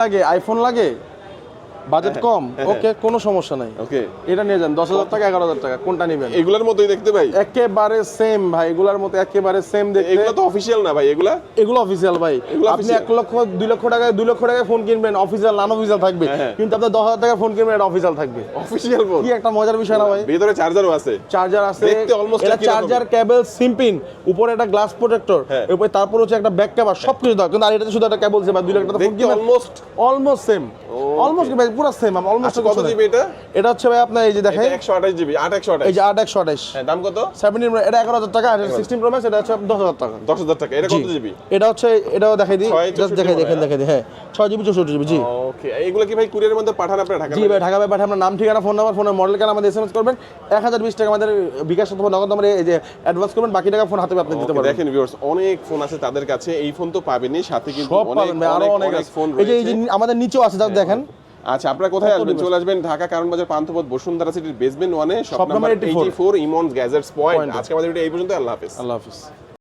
লাগে আইফোন লাগে বাজেট কম ওকে কোনো সমস্যা নাই ওকে এটা নিয়ে যান 10,000 টাকা 11,000 টাকা কোনটা নেবেন এগুলোর মতোই দেখতে ভাই একেবারে সেম ভাই এগুলার মতো একেবারে সেম দেখতে এগুলো তো অফিশিয়াল না ভাই এগুলা এগুলো অফিসিয়াল ভাই আপনি 1 লক্ষ 2 লক্ষ টাকায় 2 লক্ষ টাকায় ফোন কিনবেন অফিসিয়াল নন অফিসিয়াল থাকবে কিন্তু আপনি 10,000 টাকার ফোন কিনবেন এটা অফিসিয়াল থাকবে অফিশিয়াল ফোন কি একটা মজার বিষয় না ভাই ভিতরে চার্জারও আছে চার্জার আছে দেখতে almost এটা একই রকম। চার্জার কেবল সিম্পিন উপরে একটা গ্লাস প্রোটেক্টর উপরে তারপর হচ্ছে একটা ব্যাক কভার সবকিছু দাও কিন্তু আর এটাতে শুধু একটা কেবল আছে ভাই 2 লাখ টাকা ফোন দেখতে কিনবেন অলমোস্ট সেম অলমোস্ট ভাই পুরো সেম অলমোস্ট কত জিবি এটা এটা হচ্ছে ভাই আপনার এই যে দেখেন 128 জিবি 8 এই যে 8 হ্যাঁ দাম কত 17 এটা 11,000 টাকা আর 16 প্রো ম্যাক্স এটা হচ্ছে 10,000 টাকা 10,000 টাকা এটা কত জিবি এটা হচ্ছে এটাও দেখাই দিই 6 জাস্ট দেখাই দিই হ্যাঁ 6 জিবি 64 জিবি জি ওকে এগুলো কি ভাই কুরিয়ারের মধ্যে পাঠান আপনারা ঢাকা জি ভাই ঢাকা ভাই পাঠান আপনার নাম ঠিকানা ফোন নাম্বার ফোনের মডেল কেন আমাদের এসএমএস করবেন 1020 টাকা আমাদের বিকাশ অথবা নগদ নম্বরে এই যে অ্যাডভান্স করবেন বাকি টাকা ফোন হাতে আপনি দিতে পারবেন দেখেন ভিউয়ার্স অনেক ফোন আছে তাদের কাছে এই ফোন তো পাবেনই সাথে কিন্তু সব অনেক পাবেন ভাই আরো অনেক ফোন এই যে রয়েছে আমাদের নিচেও আছে যাও দেখেন আচ্ছা আপনারা কোথায় আসবেন চলে আসবেন ঢাকা কারণ বাজার পান্থপথ বসুন্ধরা সিটির বেসমেন্ট 1 এ shop shop number number 84 84 Emon's gadgets point আজকে আমাদের ভিডিও এই পর্যন্ত আল্লাহ হাফেজ আল্লাহ হাফেজ